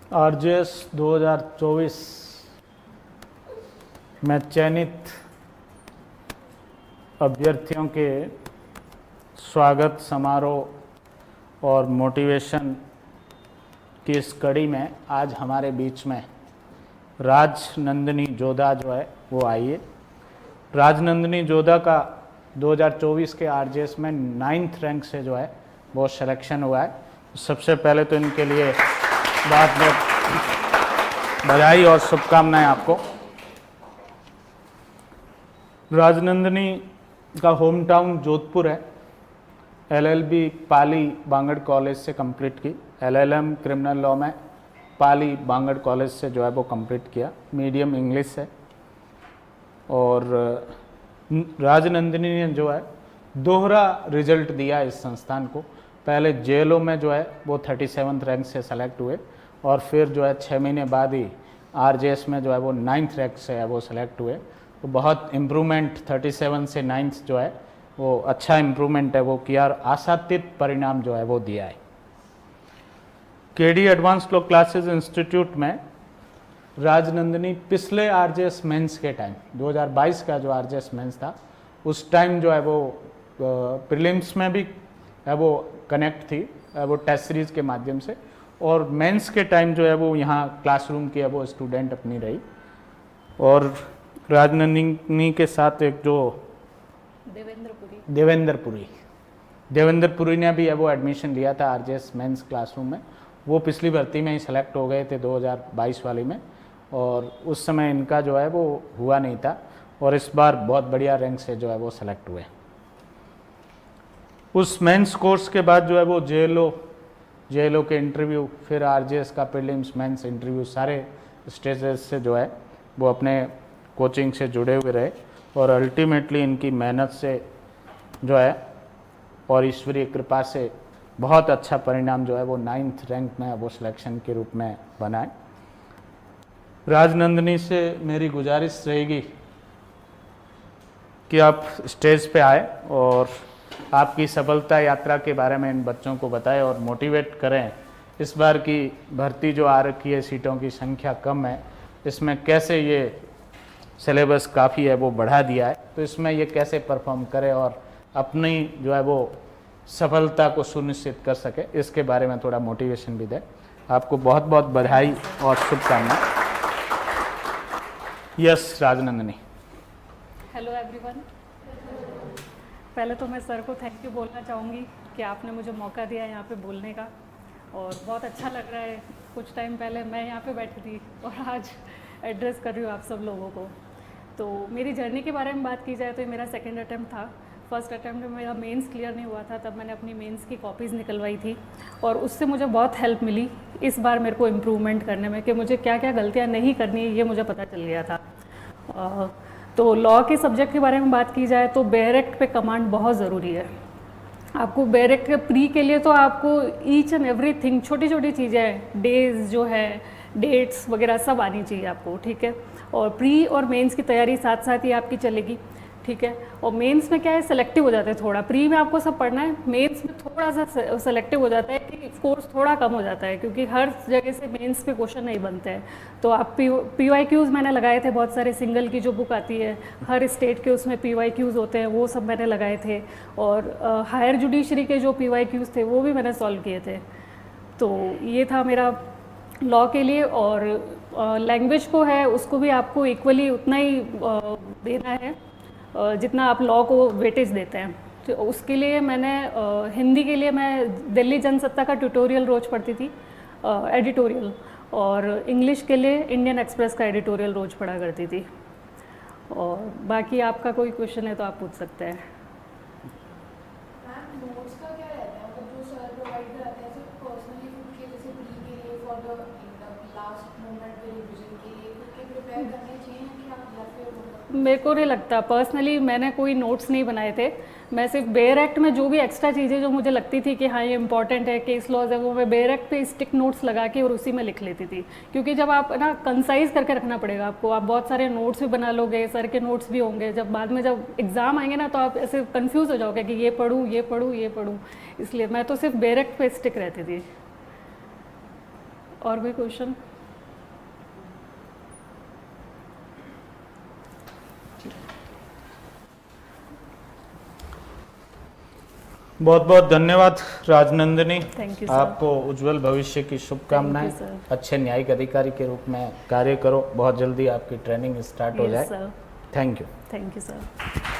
RJS 2024 में चयनित अभ्यर्थियों के स्वागत समारोह और मोटिवेशन की इस कड़ी में आज हमारे बीच में राजनंदिनी जोधा जो है वो आई है। राजनंदिनी जोधा का 2024 के आरजेएस में 9th रैंक से जो है वो सिलेक्शन हुआ है। सबसे पहले तो इनके लिए बहुत बहुत बधाई और शुभकामनाएं आपको। राजनंदिनी का होम टाउन जोधपुर है। एलएलबी पाली बांगड़ कॉलेज से कंप्लीट की, एलएलएम क्रिमिनल लॉ में पाली बांगड़ कॉलेज से जो है वो कंप्लीट किया। मीडियम इंग्लिश है। और राजनंदिनी ने जो है दोहरा रिजल्ट दिया इस संस्थान को। पहले जेएलओ में जो है वो 37th रैंक से सेलेक्ट हुए और फिर जो है 6 महीने बाद ही आरजेएस में जो है वो 9th रैंक से है वो सेलेक्ट हुए। तो बहुत इम्प्रूवमेंट 37 से 9th जो है वो अच्छा इम्प्रूवमेंट है वो किया और आशातीत परिणाम जो है वो दिया है। KD advance law classes institute में राजनंदिनी पिछले आरजेएस मेंस के टाइम 2022 का जो आरजेएस मेंस था उस टाइम जो है वो प्रीलिम्स में भी है वो कनेक्ट थी वो टेस्ट सीरीज के माध्यम से, और मेंस के टाइम जो है वो यहाँ क्लासरूम की है वो स्टूडेंट अपनी रही। और राजनंदिनी के साथ एक जो देवेंद्रपुरी ने भी है वो एडमिशन लिया था आरजेएस मेंस क्लासरूम में। वो पिछली भर्ती में ही सेलेक्ट हो गए थे 2022 वाली में, और उस समय इनका जो है वो हुआ नहीं था और इस बार बहुत बढ़िया रैंक से जो है वो सेलेक्ट हुए। उस मेंस कोर्स के बाद जो है वो जेएलओ के इंटरव्यू, फिर आरजेएस का प्रीलिम्स मेंस इंटरव्यू, सारे स्टेजेस से जो है वो अपने कोचिंग से जुड़े हुए रहे और अल्टीमेटली इनकी मेहनत से जो है और ईश्वरीय कृपा से बहुत अच्छा परिणाम जो है वो 9th रैंक में वो सिलेक्शन के रूप में बना है। राजनंदिनी से मेरी गुजारिश रहेगी कि आप स्टेज पे आए और आपकी सफलता यात्रा के बारे में इन बच्चों को बताएं और मोटिवेट करें। इस बार की भर्ती जो आ रखी है, सीटों की संख्या कम है, इसमें कैसे ये सिलेबस काफ़ी है वो बढ़ा दिया है, तो इसमें ये कैसे परफॉर्म करे और अपनी जो है वो सफलता को सुनिश्चित कर सके, इसके बारे में थोड़ा मोटिवेशन भी दे। आपको बहुत बहुत बधाई और शुभकामनाएं। यस राजनंदिनी। Hello everyone. पहले तो मैं सर को थैंक यू बोलना चाहूँगी कि आपने मुझे मौका दिया यहाँ पे बोलने का, और बहुत अच्छा लग रहा है। कुछ टाइम पहले मैं यहाँ पे बैठी थी और आज एड्रेस कर रही हूँ आप सब लोगों को। तो मेरी जर्नी के बारे में बात की जाए तो ये मेरा सेकंड अटैम्प्ट था। फर्स्ट अटैम्प्ट में मेरा मेंस क्लियर नहीं हुआ था, तब मैंने अपनी मेंस की कॉपीज़ निकलवाई थी और उससे मुझे बहुत हेल्प मिली इस बार मेरे को इम्प्रूवमेंट करने में कि मुझे क्या क्या गलतियाँ नहीं करनी है, ये मुझे पता चल गया था। तो लॉ के सब्जेक्ट के बारे में बात की जाए तो बेयर एक्ट पे कमांड बहुत ज़रूरी है। आपको बेयर एक्ट के प्री के लिए तो आपको ईच एंड एवरीथिंग, छोटी छोटी चीज़ें, डेज जो है, डेट्स वगैरह सब आनी चाहिए आपको, ठीक है। और प्री और मेंस की तैयारी साथ साथ ही आपकी चलेगी, ठीक है। और मेंस में क्या है, सेलेक्टिव हो जाता है थोड़ा। प्री में आपको सब पढ़ना है, मेंस में थोड़ा सा सेलेक्टिव हो जाता है कि कोर्स थोड़ा कम हो जाता है क्योंकि हर जगह से मेंस पे क्वेश्चन नहीं बनते हैं। तो आप PYQs मैंने लगाए थे, बहुत सारे सिंगल की जो बुक आती है हर स्टेट के, उसमें PYQs होते हैं, वो सब मैंने लगाए थे। और हायर जुडिशरी के जो PYQs थे वो भी मैंने सॉल्व किए थे। तो ये था मेरा लॉ के लिए। और लैंग्वेज को है उसको भी आपको इक्वली उतना ही देना है जितना आप लॉ को वेटेज देते हैं। तो उसके लिए मैंने हिंदी के लिए मैं दिल्ली जनसत्ता का ट्यूटोरियल रोज़ पढ़ती थी, एडिटोरियल, और इंग्लिश के लिए इंडियन एक्सप्रेस का एडिटोरियल रोज़ पढ़ा करती थी। और बाकी आपका कोई क्वेश्चन है तो आप पूछ सकते हैं। नोट्स का क्या रहता है, मतलब जो सर प्रोवाइड कराते हैं सिर्फ पर्सनली खुद के, जैसे प्री के लिए फॉर द लास्ट मोमेंट पे रिवीजन के लिए खुद के प्रिपेयर करने चाहिए कि आप, या फिर मेरे को नहीं लगता, पर्सनली मैंने कोई नोट्स नहीं बनाए थे। मैं सिर्फ बेयर एक्ट में जो भी एक्स्ट्रा चीज़ें जो मुझे लगती थी कि हाँ ये इंपॉर्टेंट है, केस लॉज है, वो मैं बेयर एक्ट पे स्टिक नोट्स लगा के और उसी में लिख लेती थी। क्योंकि जब आप ना कंसाइज करके रखना पड़ेगा आपको, आप बहुत सारे नोट्स भी बना लोगे, सर के नोट्स भी होंगे, जब बाद में जब एग्ज़ाम आएंगे ना तो आप ऐसे कन्फ्यूज़ हो जाओगे कि ये पढ़ूँ ये पढ़ूँ ये पढ़ूँ। इसलिए मैं तो सिर्फ बेयर एक्ट पे स्टिक रहती थी। और कोई क्वेश्चन? बहुत बहुत धन्यवाद राजनंदिनी। Thank you sir. आपको उज्जवल भविष्य की शुभकामनाएं। Thank you, sir. अच्छे न्यायिक अधिकारी के रूप में कार्य करो, बहुत जल्दी आपकी ट्रेनिंग स्टार्ट हो यस जाए। Sir, thank you. Thank you sir.